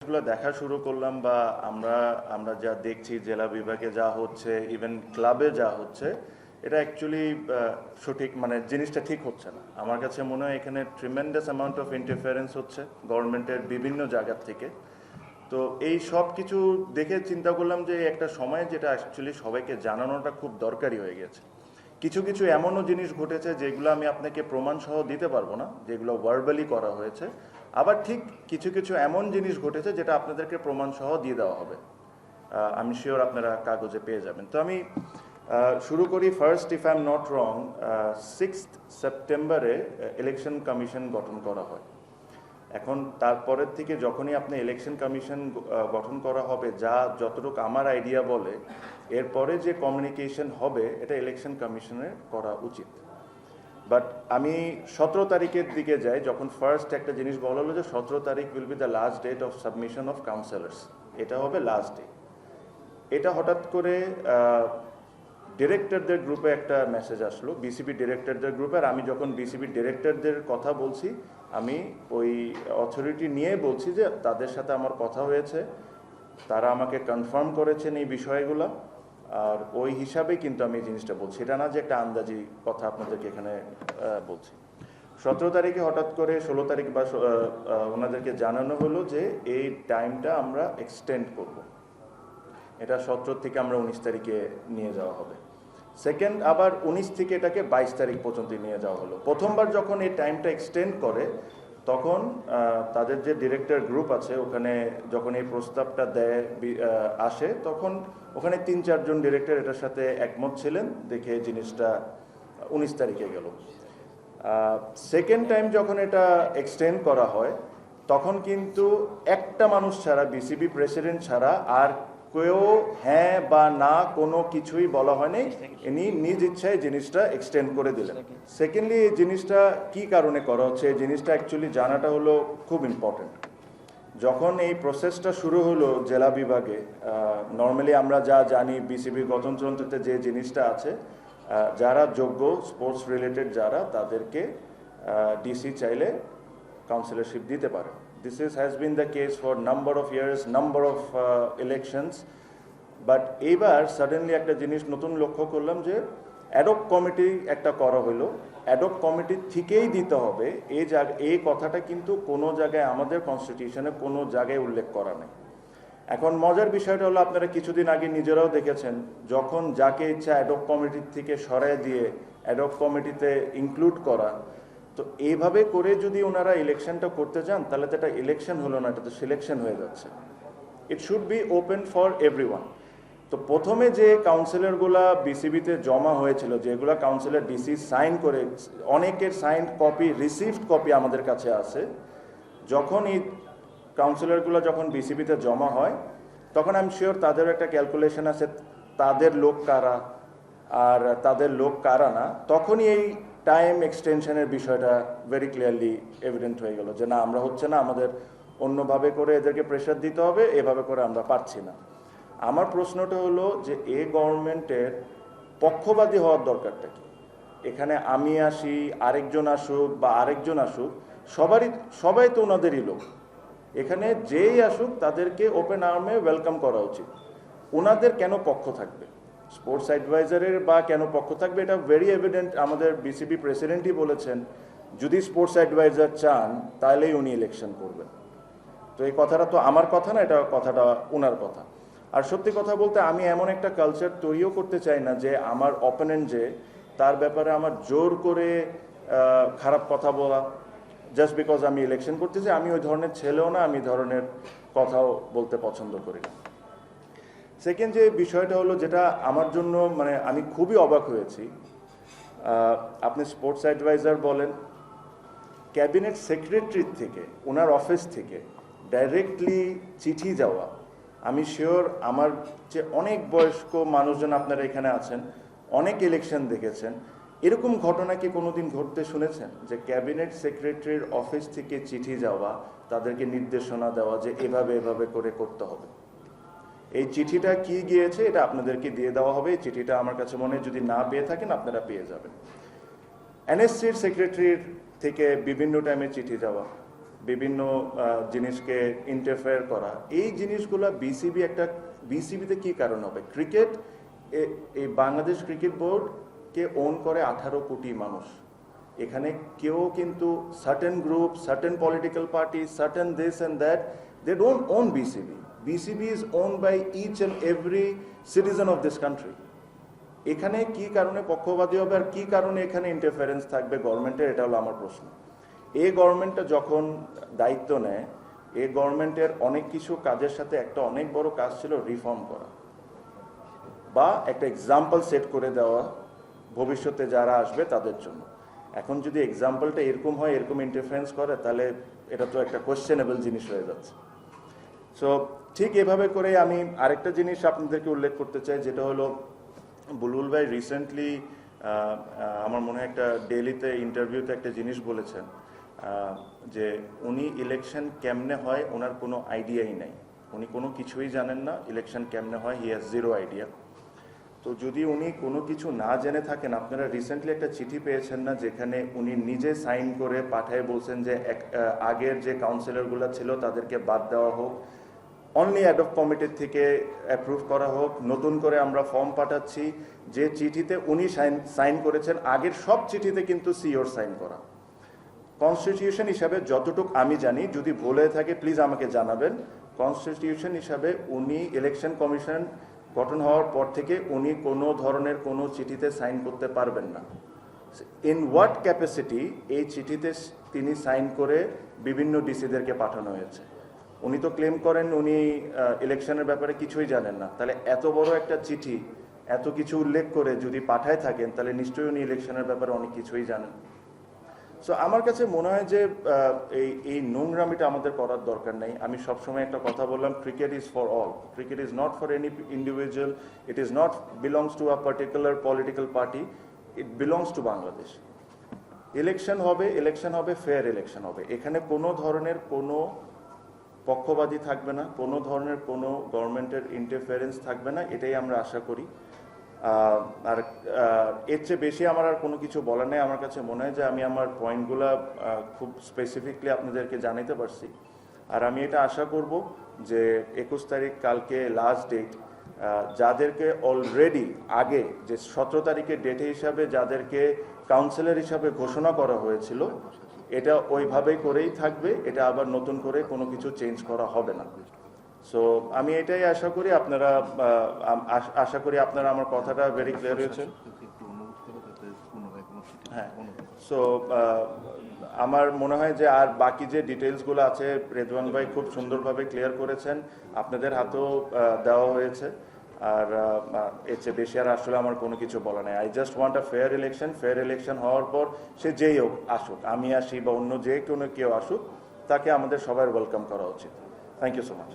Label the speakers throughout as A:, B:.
A: গুলো দেখা শুরু করলাম বা আমরা আমরা যা দেখছি জেলা বিভাগে যা হচ্ছে, ইভেন ক্লাবে যা হচ্ছে, এটা অ্যাকচুয়ালি সঠিক, মানে জিনিসটা ঠিক হচ্ছে না। আমার কাছে মনে হয় এখানে ট্রিমেন্ডাস অ্যামাউন্ট অফ ইন্টারফারেন্স হচ্ছে গভর্নমেন্টের বিভিন্ন জায়গা থেকে। তো এই সব কিছু দেখে চিন্তা করলাম যে একটা সময় যেটা অ্যাকচুয়ালি সবাইকে জানানোটা খুব দরকারি হয়ে গেছে। কিছু কিছু এমনও জিনিস ঘটেছে যেগুলো আমি আপনাকে প্রমাণ সহ দিতে পারবো না, যেগুলো ভার্বালি করা হয়েছে। আবার ঠিক কিছু কিছু এমন জিনিস ঘটেছে যেটা আপনাদেরকে প্রমাণ সহ দিয়ে দেওয়া হবে। আমি শিওর আপনারা কাগজে পেয়ে যাবেন। তো আমি শুরু করি। First, if I am not wrong, 6 সেপ্টেম্বরে ইলেকশন কমিশন গঠন করা হয়। এখন তারপরের থেকে যখনই আপনি ইলেকশন কমিশন গঠন করা হবে, যতটুকু আমার আইডিয়া বলে, এরপরে যে কমিউনিকেশন হবে এটা ইলেকশন কমিশনের করা উচিত। বাট আমি 17 তারিখের দিকে যাই, যখন ফার্স্ট একটা জিনিস বলা হলো যে 17 তারিখ will be the last date of submission of councillors, এটা হবে লাস্ট ডে। এটা হঠাৎ করে ডিরেক্টরদের গ্রুপে একটা মেসেজ আসলো, বিসিবি ডিরেক্টরদের গ্রুপে। আর আমি যখন বিসিবি ডিরেক্টরদের কথা বলছি, আমি ওই অথরিটি নিয়ে বলছি যে তাদের সাথে আমার কথা হয়েছে, তারা আমাকে কনফার্ম করেছেন এই বিষয়গুলো, আর ওই হিসাবে কিন্তু আমি এই জিনিসটা বলছি, এটা না যে একটা আন্দাজি কথা আপনাদেরকে এখানে বলছি। 17 তারিখে হঠাৎ করে 16 তারিখ বা ওনাদেরকে জানানো হলো যে এই টাইমটা আমরা এক্সটেন্ড করব, এটা 17 থেকে আমরা 19 তারিখে নিয়ে যাওয়া হবে। সেকেন্ড, আবার 19 থেকে এটাকে 22 তারিখ পর্যন্ত নিয়ে যাওয়া হলো। প্রথমবার যখন এই টাইমটা এক্সটেন্ড করে, তখন তাদের যে ডিরেক্টর গ্রুপ আছে ওখানে যখন এই প্রস্তাবটা আসে, তখন ওখানে 3-4 জন ডিরেক্টর এটার সাথে একমত ছিলেন, দেখে জিনিসটা 19 তারিখে গেল। সেকেন্ড টাইম যখন এটা এক্সটেন্ড করা হয়, তখন কিন্তু একটা মানুষ ছাড়া, বিসিবি প্রেসিডেন্ট ছাড়া আর কেউ হ্যাঁ বা না কোনো কিছুই বলা হয়নি, ইনি নিজ ইচ্ছায় জিনিসটা এক্সটেন্ড করে দিলেন। সেকেন্ডলি, এই জিনিসটা কি কারণে করা হচ্ছে, এই জিনিসটা অ্যাকচুয়ালি জানাটা হলো খুব ইম্পর্টেন্ট। যখন এই প্রসেসটা শুরু হলো জেলা বিভাগে, নর্মালি আমরা যা জানি বিসিবি গঠনতন্ত্রতে যে জিনিসটা আছে, যারা যোগ্য স্পোর্টস রিলেটেড যারা, তাদেরকে ডিসি চাইলে কাউন্সিলরশিপ দিতে পারে। This has been the case for number of years, number of elections. But এইবার সাডেনলি একটা জিনিস নতুন লক্ষ্য করলাম যে অ্যাডক কমিটি একটা করা হলো। অ্যাডক কমিটি থেকেই দিতে হবে, এই কথাটা কিন্তু কোনো জায়গায় আমাদের কনস্টিটিউশনে কোনো জায়গায় উল্লেখ করা নেই। এখন মজার বিষয়টা হলো, আপনারা কিছুদিন আগে নিজেরাও দেখেছেন, যখন যাকে ইচ্ছা অ্যাডক কমিটির থেকে সরায় দিয়ে অ্যাডক কমিটিতে ইনক্লুড করা। তো এইভাবে করে যদি ওনারা ইলেকশনটা করতে চান, তাহলে তো এটা ইলেকশন হলো না, এটা তো সিলেকশন হয়ে যাচ্ছে। It should be open for everyone. তো প্রথমে যে কাউন্সিলরগুলা বিসিবিতে জমা হয়েছিল, যেগুলো কাউন্সিলর ডিসি সাইন করে, অনেকের সাইন কপি, রিসিভড কপি আমাদের কাছে আছে। যখন এই কাউন্সিলরগুলো যখন বিসিবিতে জমা হয়, তখন আমি শিওর তাদেরও একটা ক্যালকুলেশন আছে তাদের লোক কারা আর তাদের লোক কারা না। তখনই এই টাইম এক্সটেনশনের বিষয়টা ভেরি ক্লিয়ারলি এভিডেন্ট হয়ে গেল যে না, আমরা হচ্ছে না, আমাদের অন্যভাবে করে এদেরকে প্রেশার দিতে হবে, এভাবে করে আমরা পারছি না। আমার প্রশ্নটা হলো যে এই গভর্নমেন্টের পক্ষপাতী হওয়ার দরকারটা কি? এখানে আমি আসি, আরেকজন আসুক বা আরেকজন আসুক, সবাই তো ওনাদেরই লোক। এখানে যেই আসুক তাদেরকে ওপেন আর্মে ওয়েলকাম করা উচিত। ওনাদের কেন পক্ষ থাকবে? স্পোর্টস অ্যাডভাইজারের বা কেন পক্ষ থাকবে? এটা ভেরি এভিডেন্ট, আমাদের বিসিবি প্রেসিডেন্টই বলেছেন যদি স্পোর্টস অ্যাডভাইজার চান তাহলেই উনি ইলেকশন করবেন। তো এই কথাটা তো আমার কথা না, এটা কথাটা ওনার কথা। আর সত্যি কথা বলতে, আমি এমন একটা কালচার তৈরিও করতে চাই না যে আমার অপোনেন্ট যে, তার ব্যাপারে আমার জোর করে খারাপ কথা বলা, জাস্ট বিকজ আমি ইলেকশন করতেছি। আমি ওই ধরনের ছেলেও না, আমি ধরনের কথাও বলতে পছন্দ করি না। সেকেন্ড যে বিষয়টা হলো, যেটা আমার জন্য মানে আমি খুবই অবাক হয়েছি, আপনি স্পোর্টস অ্যাডভাইজার বলেন, ক্যাবিনেট সেক্রেটারির থেকে, ওনার অফিস থেকে ডাইরেক্টলি চিঠি যাওয়া। আমি শিওর আমার যে অনেক বয়স্ক মানুষজন আপনারা এখানে আছেন, অনেক ইলেকশন দেখেছেন, এরকম ঘটনা কি কোনোদিন ঘটতে শুনেছেন যে ক্যাবিনেট সেক্রেটারির অফিস থেকে চিঠি যাওয়া, তাদেরকে নির্দেশনা দেওয়া যে এভাবে এভাবে করে করতে হবে? এই চিঠিটা কি গিয়েছে এটা আপনাদেরকে দিয়ে দেওয়া হবে। এই চিঠিটা আমার কাছে মনে হয় যদি না পেয়ে থাকেন আপনারা পেয়ে যাবেন। এনএসসির সেক্রেটারির থেকে বিভিন্ন টাইমে চিঠি যাওয়া, বিভিন্ন জিনিসকে ইন্টারফেয়ার করা, এই জিনিসগুলো বিসিবিতে কি কারণ হবে? ক্রিকেট, এই বাংলাদেশ ক্রিকেট বোর্ডকে ওন করে 18 কোটি মানুষ। এখানে কেউ কিন্তু certain group, certain political party, certain this and that, they don't own BCB. BCB is own by each and every citizen of this country. এখানে কি কারণে পক্ষপাতী হবে আর কি কারণে এখানে ইন্টারফারেন্স থাকবে গভর্নমেন্টের, এটা হলো আমার প্রশ্ন। এই গভর্নমেন্টটা যখন দায়িত্ব নেয়, এই গভর্নমেন্টের অনেক কিছু কাজের সাথে একটা অনেক বড় কাজ ছিল রিফর্ম করা বা একটা এক্সাম্পল সেট করে দেওয়া ভবিষ্যতে যারা আসবে তাদের জন্য। এখন যদি এক্সাম্পলটা এরকম হয়, এরকম ইন্টারফারেন্স করে, তাহলে এটা তো একটা কোয়েশ্চেনেবল জিনিস হয়ে যাচ্ছে। সো ঠিক এভাবে করে আমি আরেকটা জিনিস আপনাদেরকে উল্লেখ করতে চাই, যেটা হলো বুলবুল ভাই রিসেন্টলি আমার মনে হয় একটা ডেইলিতে ইন্টারভিউতে একটা জিনিস বলেছেন, যে উনি ইলেকশন কেমনে হয় ওনার কোনো আইডিয়াই নাই, উনি কোনো কিছুই জানেন না ইলেকশন কেমনে হয়, হি হ্যাজ জিরো আইডিয়া। তো যদি উনি কোনো কিছু না জেনে থাকেন, আপনারা রিসেন্টলি একটা চিঠি পেয়েছেন না, যেখানে উনি নিজে সাইন করে পাঠায় বলছেন যে আগের যে কাউন্সিলরগুলো ছিল তাদেরকে বাদ দেওয়া হোক, অনলি অ্যাডপ কমিটির থেকে অ্যাপ্রুভ করা হোক, নতুন করে আমরা ফর্ম পাঠাচ্ছি। যে চিঠিতে উনি সাইন করেছেন, আগের সব চিঠিতে কিন্তু সিওর সাইন করা। কনস্টিটিউশন হিসাবে যতটুকু আমি জানি, যদি ভুলে থাকে প্লিজ আমাকে জানাবেন, কনস্টিটিউশন হিসাবে উনি ইলেকশন কমিশন গঠন হওয়ার পর থেকে উনি কোনো ধরনের কোনো চিঠিতে সাইন করতে পারবেন না। ইন হোয়াট ক্যাপাসিটি এই চিঠিতে তিনি সাইন করে বিভিন্ন ডিসিদেরকে পাঠানো হয়েছে? উনি তো ক্লেম করেন উনি ইলেকশনের ব্যাপারে কিছুই জানেন না। তাহলে এত বড় একটা চিঠি এত কিছু উল্লেখ করে যদি পাঠায় থাকেন, তাহলে নিশ্চয়ই উনি ইলেকশনের ব্যাপারে অনেক কিছুই জানেন। সো আমার কাছে মনে হয় যে এই নোংরামিটা আমাদের করার দরকার নেই। আমি সবসময় একটা কথা বললাম, cricket is for all, cricket is not for any individual, it is not belongs to a particular political party, it belongs to Bangladesh. Election হবে ফেয়ার ইলেকশন হবে, এখানে কোনো ধরনের কোনো পক্ষপাতী থাকবে না, কোনো ধরনের কোনো গভর্নমেন্টের ইন্টারফারেন্স থাকবে না, এটাই আমরা আশা করি। আর এর চেয়ে বেশি আমার আর কোনো কিছু বলার নেই। আমার কাছে মনে হয় যে আমি আমার পয়েন্টগুলো খুব স্পেসিফিকলি আপনাদেরকে জানাতে পারছি। আর আমি এটা আশা করব যে 21 তারিখ কালকে লাস্ট ডেট, যাদেরকে অলরেডি আগে যে 17 তারিখের ডেটে হিসাবে যাদেরকে কাউন্সিলর হিসাবে ঘোষণা করা হয়েছিল, এটা ওইভাবেই করেই থাকবে, এটা আবার নতুন করে কোনো কিছু চেঞ্জ করা হবে না। সো আমি এটাই আশা করি আপনারা আমার কথাটা ভেরি ক্লিয়ার হয়েছে। হ্যাঁ, সো আমার মনে হয় যে আর বাকি যে ডিটেলসগুলো আছে রেদওয়ান ভাই খুব সুন্দরভাবে ক্লিয়ার করেছেন, আপনাদের হাতেও দেওয়া হয়েছে। আর এর চেয়ে বেশি আর আসলে আমার কোনো কিছু বলা নেই। I just want a fair election হওয়ার পর সে যেই হোক আসুক, আমি আসি বা অন্য যে কোনো কেউ আসুক, তাকে আমাদের সবার ওয়েলকাম করা উচিত। Thank you so much.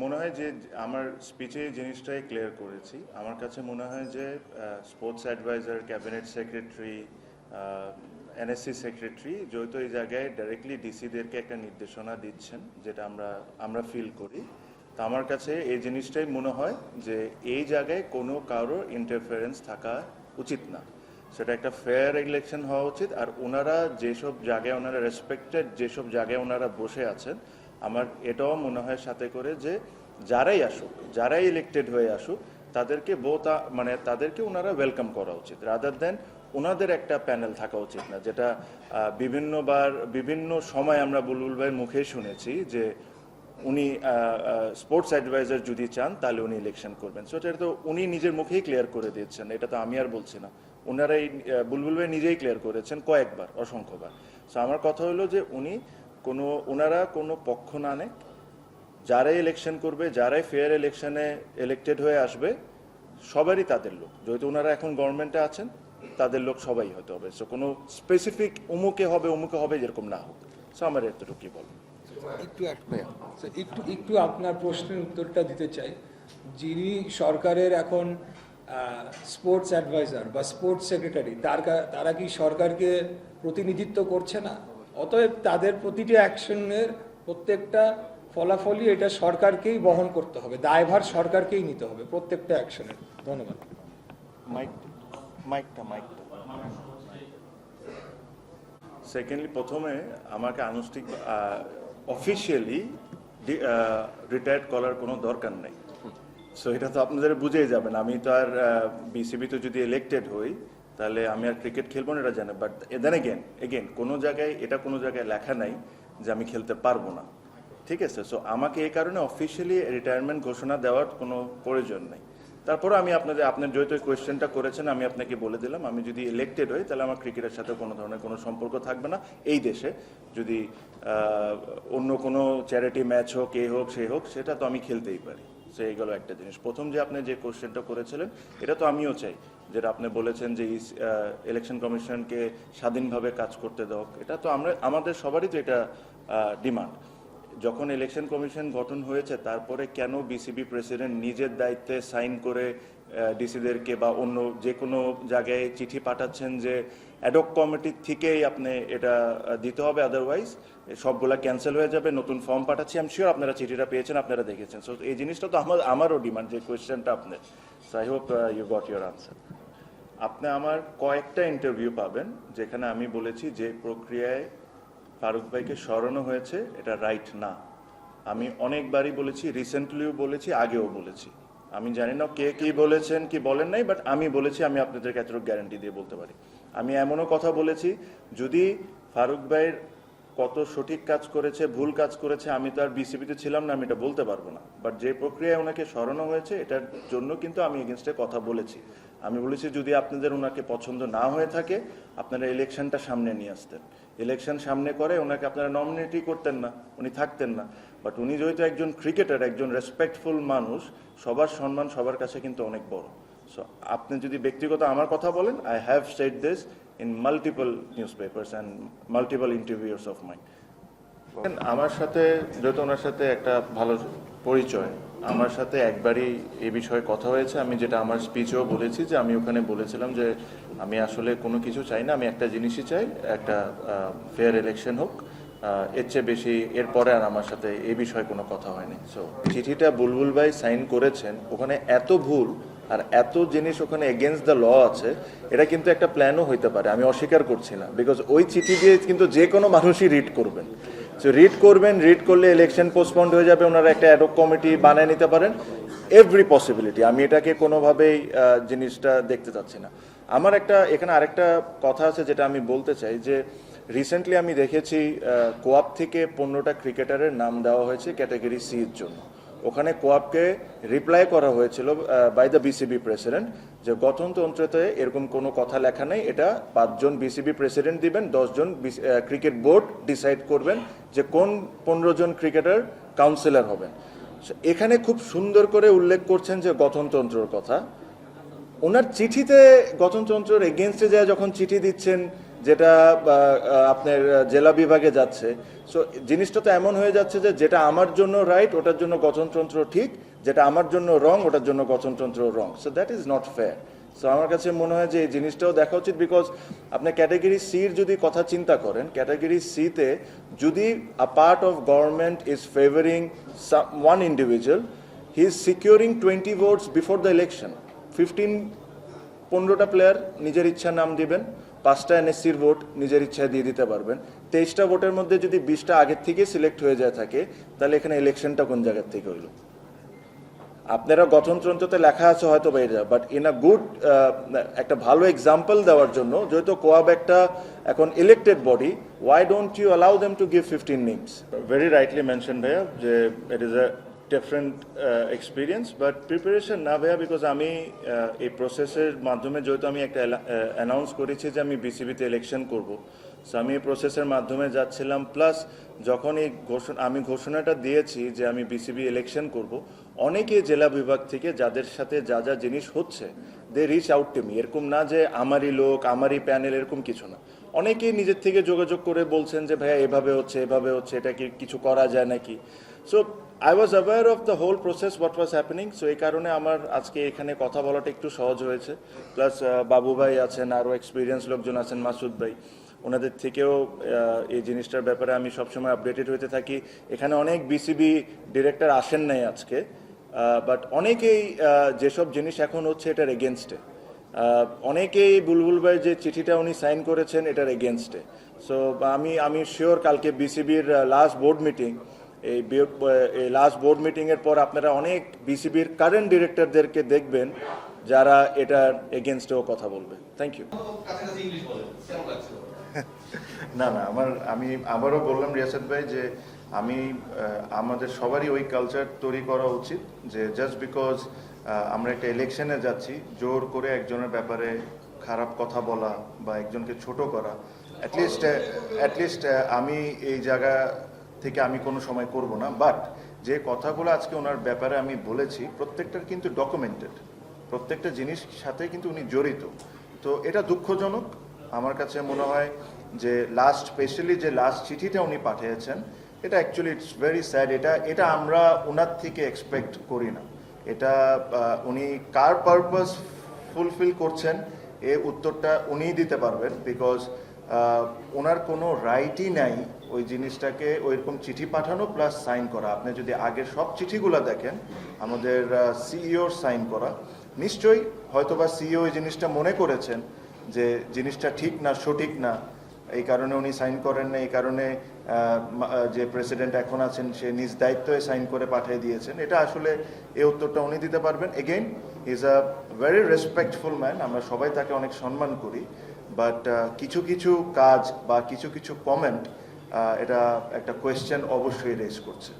A: মনে হয় যে আমার স্পিচে জিনিসটাই ক্লিয়ার করেছি। আমার কাছে মনে হয় যে sports adviser, cabinet secretary, NSC secretary যেহেতু এই জায়গায় ডাইরেক্টলি ডিসিদেরকে একটা নির্দেশনা দিচ্ছেন, যেটা আমরা ফিল করি। তা আমার কাছে এই জিনিসটাই মনে হয় যে এই জায়গায় কোনো কারোর ইন্টারফারেন্স থাকা উচিত না, সেটা একটা ফেয়ার ইলেকশন হওয়া উচিত। আর ওনারা যেসব জায়গায় ওনারা রেসপেক্টেড, যেসব জায়গায় ওনারা বসে আছেন, আমার এটাও মনে হয় সাথে করে যে যারাই আসুক, যারাই ইলেক্টেড হয়ে আসুক, তাদেরকে তাদেরকে ওনারা ওয়েলকাম করা উচিত, রাদার দেন ওনাদের একটা প্যানেল থাকা উচিত না, যেটা বিভিন্ন সময় আমরা বুলবুল ভাইয়ের মুখেই শুনেছি যে উনি স্পোর্টস অ্যাডভাইজার যদি চান তাহলে উনি ইলেকশন করবেন। সো এটা তো উনি নিজের মুখেই ক্লিয়ার করে দিয়েছেন, এটা তো আমি আর বলছি না, ওনারাই বুলবুল ভাই নিজেই ক্লিয়ার করেছেন কয়েকবার, অসংখ্যবার। সো আমার কথা হলো যে ওনারা কোনো পক্ষ না নেক, যারাই ইলেকশন করবে, যারাই ফেয়ার ইলেকশনে ইলেক্টেড হয়ে আসবে, সবারই তাদের লোক, যেহেতু ওনারা এখন গভর্নমেন্টে আছেন, তাদের লোক সবাই হতে হবে। সো কোনো স্পেসিফিক অমুকে হবে যেরকম না হোক। সো আমার এতটুকুই বল।
B: একটু আপনার প্রশ্নের উত্তরটা দিতে চাই। যিনি সরকারের এখন স্পোর্টস অ্যাডভাইজার বা স্পোর্টস সেক্রেটারি, তারা কি সরকারকে প্রতিনিধিত্ব করছে না? অতএব তাদের প্রতিটি অ্যাকশনের প্রত্যেকটা ফলাফলই এটা সরকারকেই বহন করতে হবে, দায়ভার সরকারকেই নিতে হবে প্রত্যেকটা অ্যাকশনের। ধন্যবাদ।
A: মাইকটা সেকেন্ডলি প্রথমে আমাকে আনুষ্ঠানিক অফিসিয়ালি রিটায়ার্ড করার কোনো দরকার নেই। সো এটা তো আপনাদের বুঝেই যাবেন, আমি তো আর বিসিবি তো যদি ইলেক্টেড হই তাহলে আমি আর ক্রিকেট খেলবো না, এটা জানে। বাট দেন এগেন কোনো জায়গায় লেখা নাই যে আমি খেলতে পারবো না, ঠিক আছে? সো আমাকে এই কারণে অফিসিয়ালি রিটায়ারমেন্ট ঘোষণা দেওয়ার কোনো প্রয়োজন নেই। তারপরে আমি আপনার যেহেতু কোয়েশ্চেনটা করেছেন, আমি আপনাকে বলে দিলাম, আমি যদি ইলেক্টেড হই তাহলে আমার ক্রিকেটের সাথে কোনো ধরনের কোনো সম্পর্ক থাকবে না এই দেশে। যদি অন্য কোনো চ্যারিটি ম্যাচ হোক, এ হোক সে হোক, সেটা তো আমি খেলতেই পারি। সো এই গেল একটা জিনিস। প্রথম যে আপনি যে কোয়েশ্চেনটা করেছিলেন, এটা তো আমিও চাই, যেটা আপনি বলেছেন যে ইলেকশন কমিশনকে স্বাধীনভাবে কাজ করতে দাও, এটা তো আমাদের সবারই তো এটা ডিমান্ড। যখন ইলেকশন কমিশন গঠন হয়েছে তারপরে কেন বিসিবি প্রেসিডেন্ট নিজের দায়িত্বে সাইন করে ডিসিদেরকে বা অন্য যে কোনো জায়গায় চিঠি পাঠাচ্ছেন যে অ্যাডক কমিটির থেকেই আপনি এটা দিতে হবে, আদারওয়াইজ সবগুলা ক্যান্সেল হয়ে যাবে, নতুন ফর্ম পাঠাচ্ছি। আমি শিওর আপনারা চিঠিটা পেয়েছেন, আপনারা দেখেছেন। সো এই জিনিসটা তো আমারও ডিমান্ড, যে কোয়েশ্চেনটা আপনার। So I hope you got your answer. আপনি আমার কয়েকটা ইন্টারভিউ পাবেন যেখানে আমি বলেছি যে প্রক্রিয়ায় ফারুক ভাইকে সরানো হয়েছে এটা রাইট না। আমি অনেকবারই বলেছি, রিসেন্টলিও বলেছি, আগেও বলেছি। আমি জানি না কে কি বলেছেন কি বলেন নাই, বাট আমি বলেছি, আমি আপনাদেরকে এতটুকু গ্যারান্টি দিয়ে বলতে পারি। আমি এমনও কথা বলেছি, যদি ফারুক ভাইয়ের কত সঠিক কাজ করেছে ভুল কাজ করেছে আমি তো আর বিসিবিতে ছিলাম না, আমি এটা বলতে পারবো না। বাট যে প্রক্রিয়ায় ওনাকে সরানো হয়েছে এটার জন্য কিন্তু আমি এগেনস্টে কথা বলেছি। আমি বলেছি যদি আপনাদের ওনাকে পছন্দ না হয়ে থাকে আপনারা ইলেকশনটা সামনে নিয়ে আসতেন, ইলেকশন সামনে করে ওনাকে আপনারা নমিনেটই করতেন না, উনি থাকতেন না। বাট উনি যেহেতু একজন ক্রিকেটার, একজন রেসপেক্টফুল মানুষ, সবার সম্মান সবার কাছে কিন্তু অনেক বড়। সো আপনি যদি ব্যক্তিগত আমার কথা বলেন, I have said this in multiple newspapers and multiple interviews of mine. আমার সাথে যেহেতু ওনার সাথে একটা ভালো পরিচয়, আমার সাথে একবারই এই বিষয়ে কথা হয়েছে। আমি যেটা আমার স্পিচেও বলেছি যে আমি ওখানে বলেছিলাম যে আমি আসলে কোনো কিছু চাই না, আমি একটা জিনিসই চাই, একটা ফেয়ার ইলেকশন হোক, এর চেয়ে বেশি এরপরে আর আমার সাথে এই বিষয়ে কোনো কথা হয়নি। সো চিঠিটা বুলবুল ভাই সাইন করেছেন, ওখানে এত ভুল আর এত জিনিস ওখানে এগেনস্ট দ্য ল আছে, এটা কিন্তু একটা প্ল্যানও হইতে পারে, আমি অস্বীকার করছি না। বিকজ ওই চিঠি দিয়ে কিন্তু যে কোনো মানুষই রিড করবেন, সো রিড করলে ইলেকশন পোস্টপন্ড হয়ে যাবে, ওনারা একটা অ্যাডক কমিটি বানিয়ে নিতে পারেন, এভরি পসিবিলিটি। আমি এটাকে কোনোভাবেই জিনিসটা দেখতে চাচ্ছি না। আমার এখানে আরেকটা কথা আছে যেটা আমি বলতে চাই, যে রিসেন্টলি আমি দেখেছি কোয়াপ থেকে 15টা ক্রিকেটারের নাম দেওয়া হয়েছে ক্যাটাগরি সির জন্য। ওখানে কোয়াপকে রিপ্লাই করা হয়েছিল বাই দ্য বিসিবি প্রেসিডেন্ট যে গঠনতন্ত্রতে এরকম কোনো কথা লেখা নেই, এটা 5 জন বিসিবি প্রেসিডেন্ট দিবেন, 10 জন ক্রিকেট বোর্ড ডিসাইড করবেন যে কোন 15 জন ক্রিকেটার কাউন্সিলর হবেন। এখানে খুব সুন্দর করে উল্লেখ করছেন যে গঠনতন্ত্রের কথা। ওনার চিঠিতে গঠনতন্ত্রের এগেনস্টে যায় যখন চিঠি দিচ্ছেন, যেটা আপনার জেলা বিভাগে যাচ্ছে, সো জিনিসটা তো এমন হয়ে যাচ্ছে যে যেটা আমার জন্য রাইট ওটার জন্য গঠনতন্ত্র ঠিক, যেটা আমার জন্য রং ওটার জন্য গঠনতন্ত্র wrong. So that is not fair. So আমার কাছে মনে হয় যে এই জিনিসটাও দেখা উচিত। বিকজ আপনি ক্যাটাগরি সির যদি কথা চিন্তা করেন, ক্যাটাগরি সিতে যদি a part of government is favouring one individual, he is securing 20 votes before the election. 15টা প্লেয়ার নিজের ইচ্ছা নাম দিবেন, 5টা এনএসসির ভোট নিজের ইচ্ছায় দিয়ে দিতে পারবেন। 23টা ভোটের মধ্যে যদি 20টা আগের থেকে সিলেক্ট হয়ে যায় থাকে, তাহলে এখানে ইলেকশনটা কোন জায়গার থেকে হইল? আপনারা গঠনতন্ত্রতে লেখা আছে হয়তো বাইরে, বাট ইন আ গুড একটা ভালো এক্সাম্পল দেওয়ার জন্য, যেহেতু কোয়াব একটা এখন elected body, why don't you allow them to give 15 names? Very rightly mention ভাইয়া যে it is a different experience, but preparation না ভাইয়া। বিকজ আমি এই প্রসেসের মাধ্যমে যেহেতু আমি একটা অ্যানাউন্স করেছি যে আমি বিসিবিতে ইলেকশন করব, সো আমি এই প্রসেসের মাধ্যমে যাচ্ছিলাম। প্লাস যখন আমি ঘোষণাটা দিয়েছি যে আমি বিসিবি ইলেকশন করব, অনেকে জেলা বিভাগ থেকে যাদের সাথে যা যা জিনিস হচ্ছে they reach out to me. এরকম না যে আমারই লোক আমারই প্যানেল, এরকম কিছু না। অনেকেই নিজের থেকে যোগাযোগ করে বলছেন যে ভাইয়া এভাবে হচ্ছে এটা কি কিছু করা যায় নাকি। So I was aware of the whole process, what was happening. So এই কারণে আমার আজকে এখানে কথা বলাটা একটু সহজ হয়েছে। প্লাস বাবু ভাই আছেন, আরও এক্সপিরিয়েন্স লোকজন আছেন, মাসুদ ভাই, ওনাদের থেকেও এই জিনিসটার ব্যাপারে আমি সবসময় আপডেটেড হতে থাকি। এখানে অনেক বিসিবি ডিরেক্টর আসেন নাই আজকে, বাট অনেকেই যেসব জিনিস এখন হচ্ছে এটার এগেনস্টে, অনেকেই বুলবুল ভাই যে চিঠিটা উনি সাইন করেছেন এটার এগেনস্টে। সো আমি শিওর কালকে বিসিবির লাস্ট বোর্ড মিটিং এই লাস্ট বোর্ড মিটিংয়ের পর আপনারা অনেক বিসিবির কারেন্ট ডিরেক্টরদেরকে দেখবেন যারা এটার এগেনস্টেও কথা বলবে। Thank you. না আমি আবারও বললাম রিয়াসাত ভাই যে আমাদের সবারই ওই কালচার তৈরি করা উচিত যে জাস্ট বিকজ আমরা একটা ইলেকশনে যাচ্ছি জোর করে একজনের ব্যাপারে খারাপ কথা বলা বা একজনকে ছোট করা অ্যাটলিস্ট আমি এই জায়গা থেকে আমি কোনো সময় করব না। বাট যে কথাগুলো আজকে ওনার ব্যাপারে আমি বলেছি প্রত্যেকটার কিন্তু ডকুমেন্টেড, প্রত্যেকটা জিনিস সাথে কিন্তু উনি জড়িত। তো এটা দুঃখজনক আমার কাছে মনে হয় যে স্পেশালি যে লাস্ট চিঠিটা উনি পাঠিয়েছেন এটা অ্যাকচুয়ালি ইটস ভেরি স্যাড। এটা আমরা ওনার থেকে এক্সপেক্ট করি না। এটা উনি কার পারপাস ফুলফিল করছেন এই উত্তরটা উনিই দিতে পারবেন, বিকজ ওনার কোনো রাইটই নাই ওই জিনিসটাকে ওইরকম চিঠি পাঠানো প্লাস সাইন করা। আপনি যদি আগের সব চিঠিগুলো দেখেন আমাদের সিইওর সাইন করা, নিশ্চয়ই হয়তোবা সিইও এই জিনিসটা মনে করেছেন যে জিনিসটা ঠিক না, সঠিক না, এই কারণে উনি সাইন করেন না, এই কারণে যে প্রেসিডেন্ট এখন আছেন সে নিজ দায়িত্বে সাইন করে পাঠিয়ে দিয়েছেন। এটা আসলে এই উত্তরটা উনি দিতে পারবেন। Again is a very respectful man, আমরা সবাই তাকে অনেক সম্মান করি। বাট কিছু কিছু কাজ বা কিছু কিছু কমেন্ট এটা একটা কোয়েশ্চেন অবশ্যই রেজ করছে।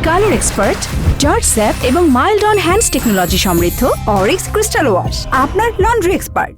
C: কালার এক্সপার্ট, জর্জ স্যাপ এবং মাইল্ড অন হ্যান্ডস টেকনোলজি সমৃদ্ধ অরিক্স ক্রিস্টাল ওয়াশ আপনার লন্ড্রি এক্সপার্ট।